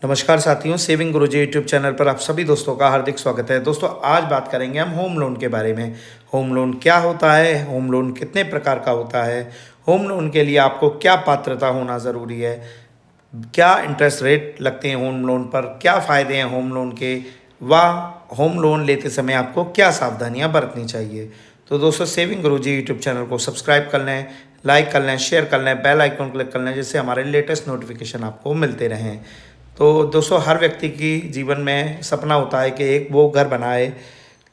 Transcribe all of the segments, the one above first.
नमस्कार साथियों, सेविंग गुरुजी YouTube channel पर आप सभी दोस्तों का हार्दिक स्वागत है। दोस्तों, आज बात करेंगे हम होम लोन के बारे में। होम लोन क्या होता है, होम लोन कितने प्रकार का होता है, होम लोन के लिए आपको क्या पात्रता होना ज़रूरी है, क्या इंटरेस्ट रेट लगते हैं होम लोन पर, क्या फ़ायदे हैं होम लोन के, व होम लोन लेते समय आपको क्या सावधानियां बरतनी चाहिए। तो दोस्तों, सेविंग गुरुजी यूट्यूब चैनल को सब्सक्राइब कर लें, लाइक कर लें, शेयर कर लें, बेल आइकन क्लिक कर लें, जिससे हमारे लेटेस्ट नोटिफिकेशन आपको मिलते रहें। तो दोस्तों, हर व्यक्ति की जीवन में सपना होता है कि एक वो घर बनाए,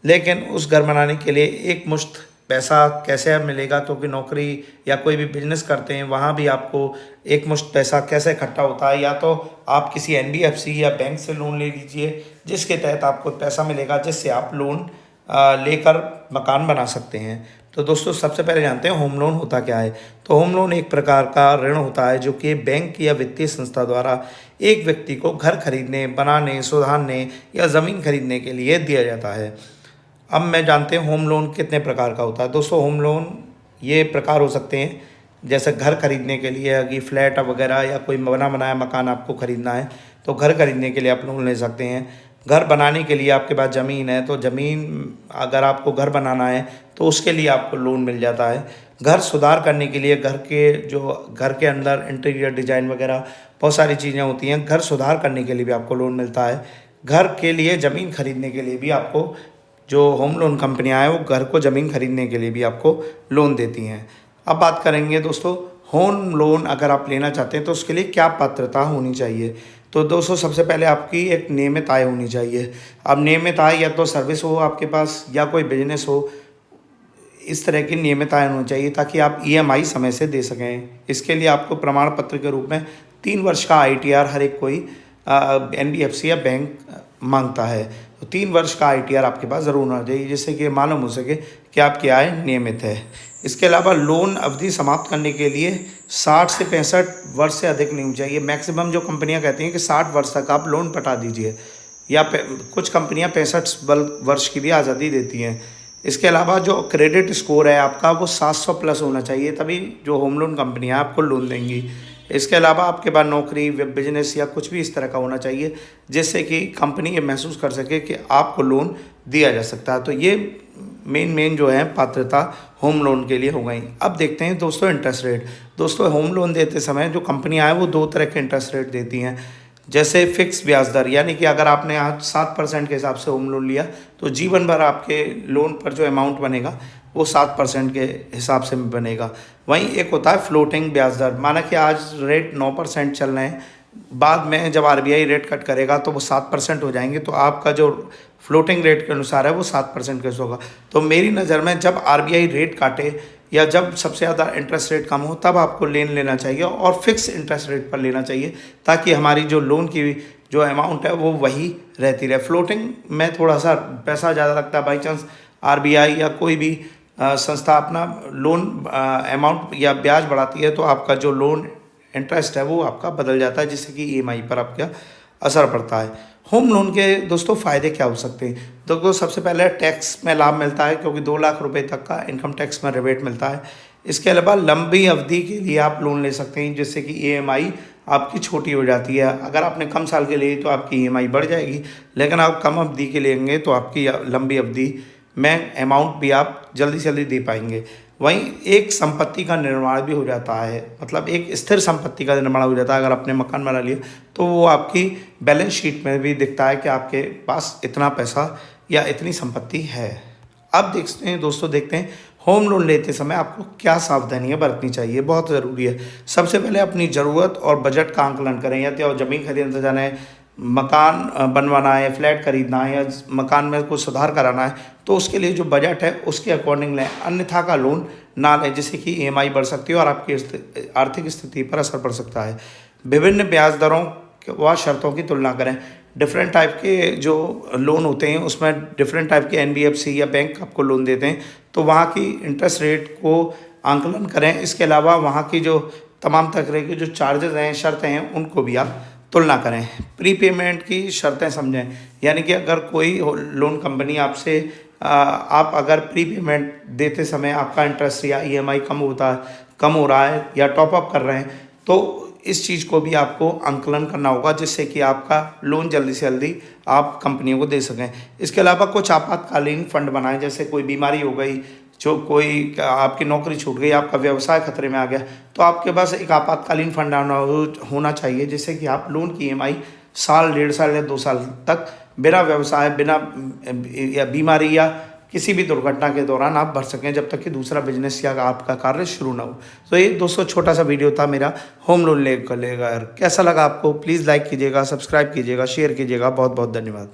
लेकिन उस घर बनाने के लिए एक मुश्त पैसा कैसे मिलेगा, क्योंकि नौकरी या कोई भी बिजनेस करते हैं वहाँ भी आपको एक मुश्त पैसा कैसे इकट्ठा होता है। या तो आप किसी एनबीएफसी या बैंक से लोन ले लीजिए, जिसके तहत आपको पैसा मिलेगा, जिससे आप लोन लेकर मकान बना सकते हैं। तो दोस्तों, सबसे पहले जानते हैं होम लोन होता क्या है। तो होम लोन एक प्रकार का ऋण होता है जो कि बैंक या वित्तीय संस्था द्वारा एक व्यक्ति को घर खरीदने, बनाने, सुधारने या ज़मीन खरीदने के लिए दिया जाता है। अब मैं जानते हैं होम लोन कितने प्रकार का होता है। दोस्तों, होम लोन ये प्रकार हो सकते हैं, जैसे घर खरीदने के लिए अगर फ्लैट वगैरह या कोई बना बनाया मकान आपको खरीदना है तो घर खरीदने के लिए आप लोन ले सकते हैं। घर बनाने के लिए आपके पास ज़मीन है तो ज़मीन अगर आपको घर बनाना है तो उसके लिए आपको लोन मिल जाता है। घर सुधार करने के लिए घर के अंदर इंटीरियर डिज़ाइन वगैरह बहुत सारी चीज़ें होती हैं, घर सुधार करने के लिए भी आपको लोन मिलता है। घर के लिए ज़मीन खरीदने के लिए भी आपको जो होम लोन कंपनियां हैं वो घर को ज़मीन खरीदने के लिए भी आपको लोन देती हैं। अब बात करेंगे दोस्तों, होम लोन अगर आप लेना चाहते हैं तो उसके लिए क्या पात्रता होनी चाहिए। तो दोस्तों, सबसे पहले आपकी एक नियमित आय होनी चाहिए। अब नियमित आय या तो सर्विस हो आपके पास या कोई बिजनेस हो, इस तरह की नियमित आय होनी चाहिए ताकि आप ईएमआई समय से दे सकें। इसके लिए आपको प्रमाण पत्र के रूप में 3 वर्ष का आईटीआर हर एक कोई एनबीएफसी या बैंक मांगता है। तो 3 वर्ष का आईटीआर आपके पास ज़रूर होना चाहिए, जिससे कि मालूम हो सके कि आपकी आय नियमित है। इसके अलावा लोन अवधि समाप्त करने के लिए 60 से 65 वर्ष से अधिक नहीं होनी चाहिए। मैक्सिमम जो कंपनियां कहती हैं कि 60 वर्ष तक आप लोन पटा दीजिए, या कुछ कंपनियां 65 वर्ष की भी आज़ादी देती हैं। इसके अलावा जो क्रेडिट स्कोर है आपका वो 700 प्लस होना चाहिए, तभी जो होम लोन कंपनियां आपको लोन देंगी। इसके अलावा आपके पास नौकरी, बिजनेस या कुछ भी इस तरह का होना चाहिए जिससे कि कंपनी ये महसूस कर सके कि आपको लोन दिया जा सकता है। तो ये मेन जो है पात्रता होम लोन के लिए हो गई। अब देखते हैं दोस्तों इंटरेस्ट रेट। दोस्तों, होम लोन देते समय जो कंपनियां हैं वो 2 तरह के इंटरेस्ट रेट देती हैं। जैसे फिक्स ब्याज दर, यानी कि अगर आपने आज 7% के हिसाब से होम लोन लिया तो जीवन भर आपके लोन पर जो अमाउंट बनेगा वो 7% के हिसाब से बनेगा। वहीं एक होता है फ्लोटिंग ब्याज दर, माना कि आज रेट 9% चल रहे हैं, बाद में जब आरबीआई रेट कट करेगा तो वो 7% हो जाएंगे, तो आपका जो फ्लोटिंग रेट के अनुसार है वो 7% कैसे होगा। तो मेरी नज़र में जब आरबीआई रेट काटे या जब सबसे ज़्यादा इंटरेस्ट रेट कम हो तब आपको लोन लेना चाहिए और फिक्स इंटरेस्ट रेट पर लेना चाहिए, ताकि हमारी जो लोन की जो अमाउंट है वो वही रहती रहे। फ्लोटिंग में थोड़ा सा पैसा ज़्यादा लगता है, बाई चांस आरबीआई या कोई भी संस्था अपना लोन अमाउंट या ब्याज बढ़ाती है तो आपका जो लोन इंटरेस्ट है वो आपका बदल जाता है, जिससे कि ईएमआई पर आपका असर पड़ता है। होम लोन के दोस्तों फ़ायदे क्या हो सकते हैं। तो सबसे पहले टैक्स में लाभ मिलता है, क्योंकि 2 लाख रुपए तक का इनकम टैक्स में रिबेट मिलता है। इसके अलावा लंबी अवधि के लिए आप लोन ले सकते हैं, जिससे कि ईएमआई आपकी छोटी हो जाती है। अगर आपने कम साल के लिए तो आपकी ईएमआई बढ़ जाएगी, लेकिन आप कम अवधि के लेंगे तो आपकी लंबी अवधि में अमाउंट भी आप जल्दी से जल्दी दे पाएंगे। वहीं एक संपत्ति का निर्माण भी हो जाता है, मतलब एक स्थिर संपत्ति का निर्माण हो जाता है। अगर आपने मकान बना लिया तो वो आपकी बैलेंस शीट में भी दिखता है कि आपके पास इतना पैसा या इतनी संपत्ति है। अब देखते हैं होम लोन लेते समय आपको क्या सावधानियां बरतनी चाहिए, बहुत ज़रूरी है। सबसे पहले अपनी ज़रूरत और बजट का आंकलन करें। या तो ज़मीन खरीदने जाना है, मकान बनवाना है, फ्लैट खरीदना है या मकान में कुछ सुधार कराना है, तो उसके लिए जो बजट है उसके अकॉर्डिंग लें, अन्यथा का लोन ना लें, जिससे कि ईएमआई बढ़ सकती है और आपकी आर्थिक स्थिति पर असर पड़ सकता है। विभिन्न ब्याज दरों व शर्तों की तुलना करें। डिफरेंट टाइप के जो लोन होते हैं उसमें डिफरेंट टाइप के एनबीएफसी या बैंक आपको लोन देते हैं, तो वहाँ की इंटरेस्ट रेट को आंकलन करें। इसके अलावा वहाँ की जो तमाम तरह के जो चार्जेस हैं, शर्तें हैं, उनको भी आप तुलना करें। प्रीपेमेंट की शर्तें समझें, यानी कि अगर कोई लोन कंपनी आपसे आप अगर प्रीपेमेंट देते समय आपका इंटरेस्ट या ईएमआई कम हो रहा है या टॉप अप कर रहे हैं, तो इस चीज़ को भी आपको आंकलन करना होगा, जिससे कि आपका लोन जल्दी से जल्दी आप कंपनियों को दे सकें। इसके अलावा कुछ आपातकालीन फंड बनाएं, जैसे कोई बीमारी हो गई, जो कोई आपकी नौकरी छूट गई, आपका व्यवसाय खतरे में आ गया, तो आपके पास एक आपातकालीन फंड होना चाहिए, जिससे कि आप लोन की EMI साल, 1.5 साल या 2 साल तक बिना व्यवसाय, बिना या बीमारी या किसी भी दुर्घटना के दौरान आप भर सकें, जब तक कि दूसरा बिजनेस या आपका कार्य शुरू ना हो। तो ये दोस्तों छोटा सा वीडियो था मेरा होम लोन लेकर। कैसा लगा आपको? प्लीज़ लाइक कीजिएगा, सब्सक्राइब कीजिएगा, शेयर कीजिएगा। बहुत बहुत धन्यवाद।